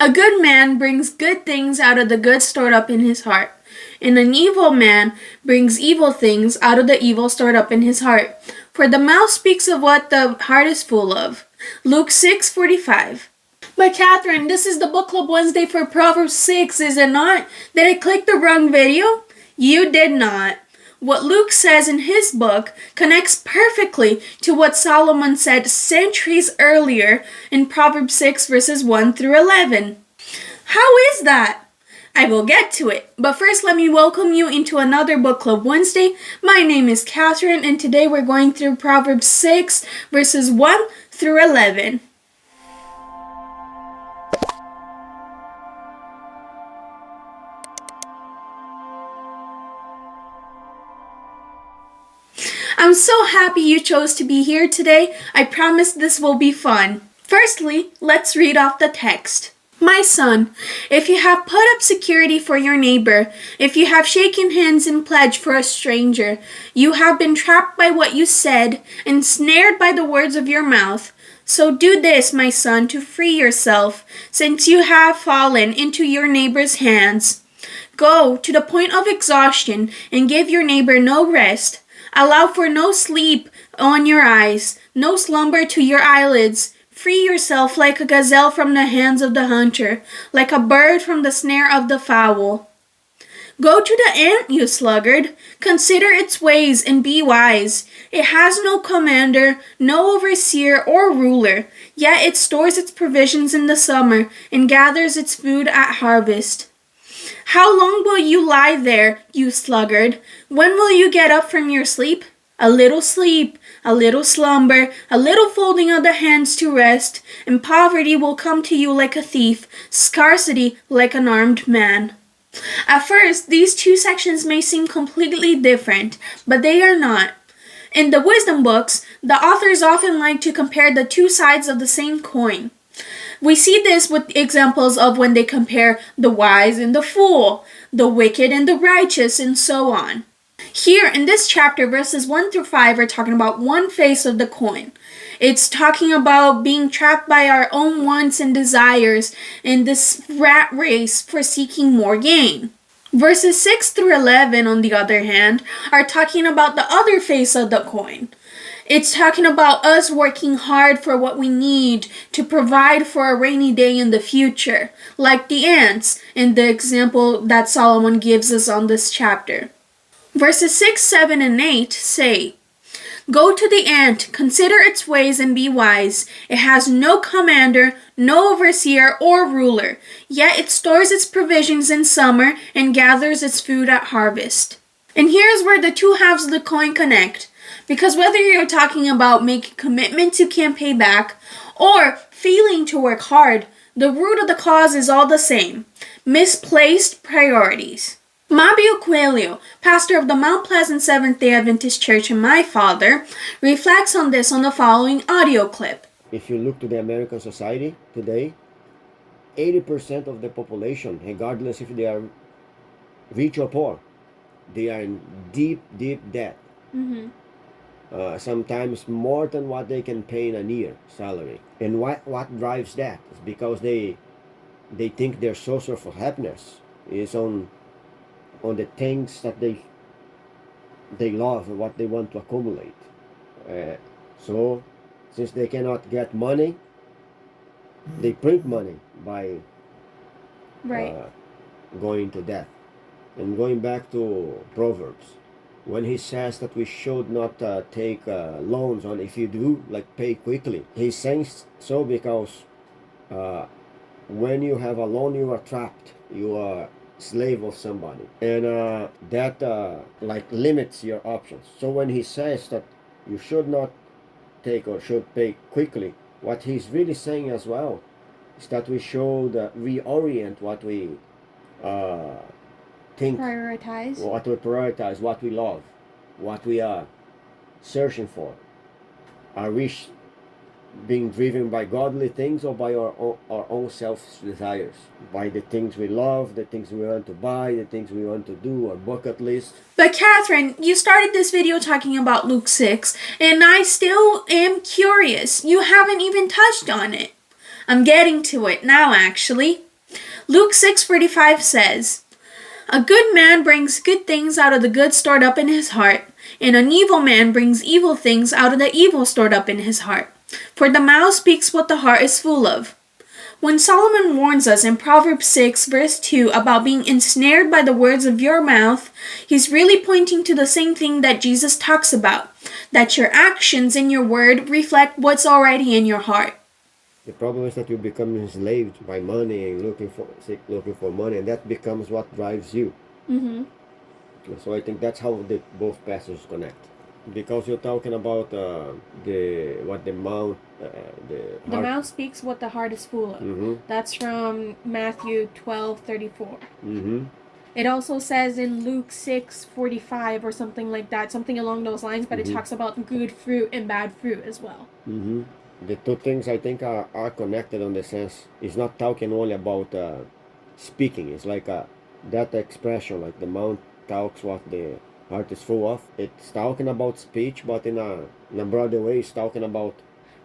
A good man brings good things out of the good stored up in his heart, and an evil man brings evil things out of the evil stored up in his heart. For the mouth speaks of what the heart is full of. Luke 6:45. But Catherine, this is the Book Club Wednesday for Proverbs 6, is it not? Did I click the wrong video? You did not. What Luke says in his book connects perfectly to what Solomon said centuries earlier in Proverbs 6 verses 1 through 11. How is that? I will get to it, but first let me welcome you into another Book Club Wednesday. My name is Catherine, and today we're going through Proverbs 6 verses 1 through 11. I'm so happy you chose to be here today. I promise this will be fun. Firstly, let's read off the text. My son, if you have put up security for your neighbor, if you have shaken hands in pledge for a stranger, you have been trapped by what you said and snared by the words of your mouth. So do this, my son, to free yourself, since you have fallen into your neighbor's hands. Go to the point of exhaustion and give your neighbor no rest. Allow for no sleep on your eyes, no slumber to your eyelids. Free yourself like a gazelle from the hands of the hunter, like a bird from the snare of the fowl. Go to the ant, you sluggard. Consider its ways and be wise. It has no commander, no overseer or ruler, yet it stores its provisions in the summer and gathers its food at harvest. How long will you lie there, you sluggard? When will you get up from your sleep? A little sleep, a little slumber, a little folding of the hands to rest, and poverty will come to you like a thief, scarcity like an armed man. At first, these two sections may seem completely different, but they are not. In the wisdom books, the authors often like to compare the two sides of the same coin. We see this with examples of when they compare the wise and the fool, the wicked and the righteous, and so on. Here in this chapter, verses 1 through 5 are talking about one face of the coin. It's talking about being trapped by our own wants and desires in this rat race for seeking more gain. Verses 6 through 11, on the other hand, are talking about the other face of the coin. It's talking about us working hard for what we need to provide for a rainy day in the future, like the ants in the example that Solomon gives us on this chapter. Verses 6, 7, and 8 say, Go to the ant, consider its ways and be wise. It has no commander, no overseer or ruler, yet it stores its provisions in summer and gathers its food at harvest. And here's where the two halves of the coin connect. Because whether you're talking about making commitments you can't pay back or failing to work hard, the root of the cause is all the same: misplaced priorities. Mabio Coelho, pastor of the Mount Pleasant Seventh-day Adventist Church and my father, reflects on this on the following audio clip. If you look to the American society today, 80% of the population, regardless if they are rich or poor, they are in deep, deep debt. Mm-hmm. Sometimes more than what they can pay in a year salary. And what drives that? It's because they think their source of happiness is on the things that they love and what they want to accumulate. So since they cannot get money, they print money by going to debt. And going back to Proverbs, when he says that we should not take loans, and if you do, like, pay quickly, he's saying so because when you have a loan, you are trapped, you are slave of somebody, and that like limits your options. So when he says that you should not take or should pay quickly, what he's really saying as well is that we should reorient what we Prioritize, what we love, what we are searching for. Are we being driven by godly things or by our own selfish desires? By the things we love, the things we want to buy, the things we want to do, our bucket list. But Catherine, you started this video talking about Luke 6, and I still am curious. You haven't even touched on it. I'm getting to it now, actually. Luke 6:45 says, "A good man brings good things out of the good stored up in his heart, and an evil man brings evil things out of the evil stored up in his heart. For the mouth speaks what the heart is full of." When Solomon warns us in Proverbs 6 verse 2 about being ensnared by the words of your mouth, he's really pointing to the same thing that Jesus talks about, that your actions and your word reflect what's already in your heart. The problem is that you become enslaved by money and looking for money, and that becomes what drives you. Mm-hmm. So I think that's how both passages connect. Because you're talking about the mouth, The mouth speaks what the heart is full of. Mm-hmm. That's from Matthew 12:34. Mm-hmm. It also says in Luke 6:45 or something like that, something along those lines, but Mm-hmm. it talks about good fruit and bad fruit as well. Mm-hmm. The two things I think are connected on the sense. It's not talking only about speaking. It's like that expression, like the mouth talks what the heart is full of. It's talking about speech, but in a broader way, it's talking about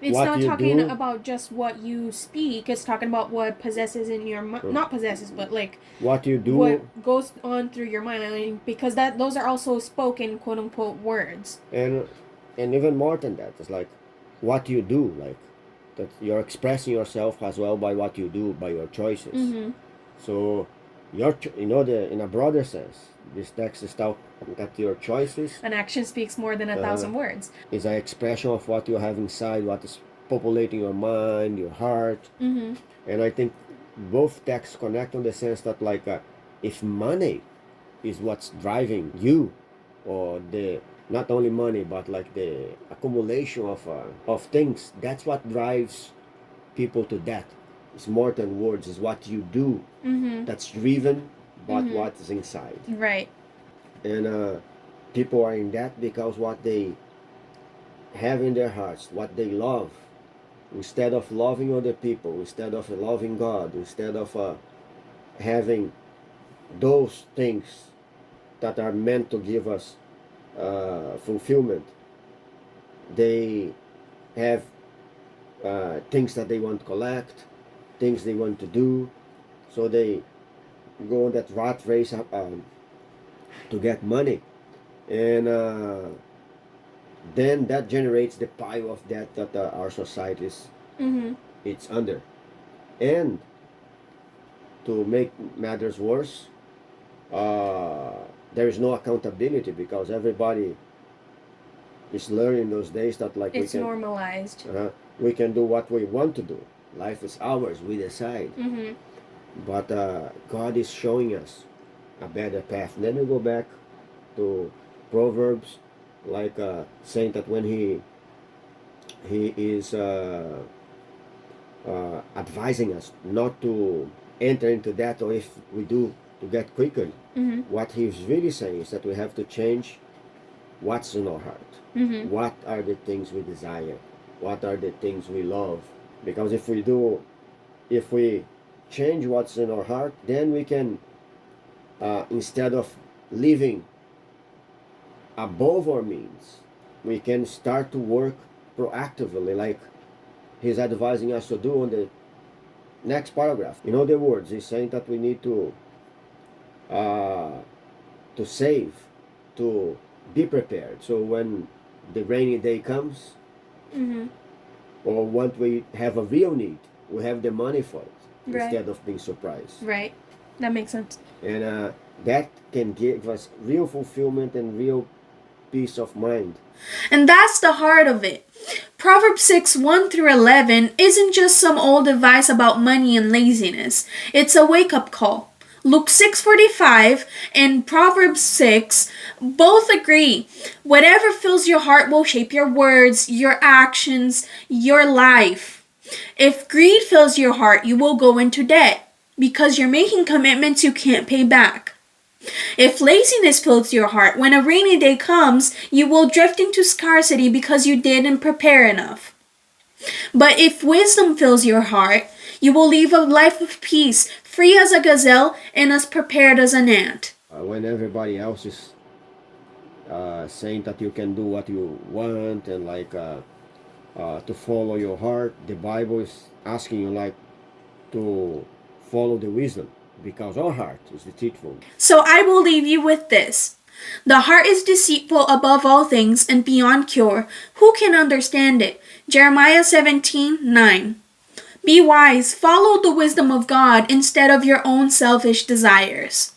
It's what not you talking do. about just what you speak. It's talking about what possesses in your mind. Not possesses, but like What you do. what goes on through your mind. I mean, because those are also spoken, quote unquote, words. And even more than that, it's like what you do, like that you're expressing yourself as well by what you do, by your choices. Mm-hmm. So in a broader sense, this text is talking that your choices An action speaks more than 1,000 words. is an expression of what you have inside, what is populating your mind, your heart. Mm-hmm. And I think both texts connect on the sense that like if money is what's driving you, or the not only money but like the accumulation of things, that's what drives people to that. It's more than words, it's what you do that's driven by what is inside. Right. And people are in that because what they have in their hearts, what they love, instead of loving other people, instead of loving God, instead of having those things that are meant to give us fulfillment, they have things that they want to collect, things they want to do, so they go on that rat race to get money, and then that generates the pile of debt that our society is it's under. And to make matters worse, there is no accountability because everybody is learning those days that like It's normalized. We can do what we want to do. Life is ours, we decide. But God is showing us a better path. Then we go back to Proverbs, like saying that when he is advising us not to enter into that, or if we do, to get quickly. What he's really saying is that we have to change what's in our heart. What are the things we desire? What are the things we love? Because if we change what's in our heart, then we can, instead of living above our means, we can start to work proactively, like he's advising us to do on the next paragraph. In other words, he's saying that we need to save, to be prepared. So when the rainy day comes, or when we have a real need, we have the money for it, instead of being surprised. Right. That makes sense. And that can give us real fulfillment and real peace of mind. And that's the heart of it. Proverbs 6:1-11 isn't just some old advice about money and laziness. It's a wake-up call. Luke 6:45 and Proverbs 6 both agree. Whatever fills your heart will shape your words, your actions, your life. If greed fills your heart, you will go into debt because you're making commitments you can't pay back. If laziness fills your heart, when a rainy day comes, you will drift into scarcity because you didn't prepare enough. But if wisdom fills your heart, you will live a life of peace, free as a gazelle and as prepared as an ant. When everybody else is saying that you can do what you want and like to follow your heart, the Bible is asking you like to follow the wisdom, because our heart is deceitful. So I will leave you with this. The heart is deceitful above all things and beyond cure. Who can understand it? Jeremiah 17:9. Be wise, follow the wisdom of God instead of your own selfish desires.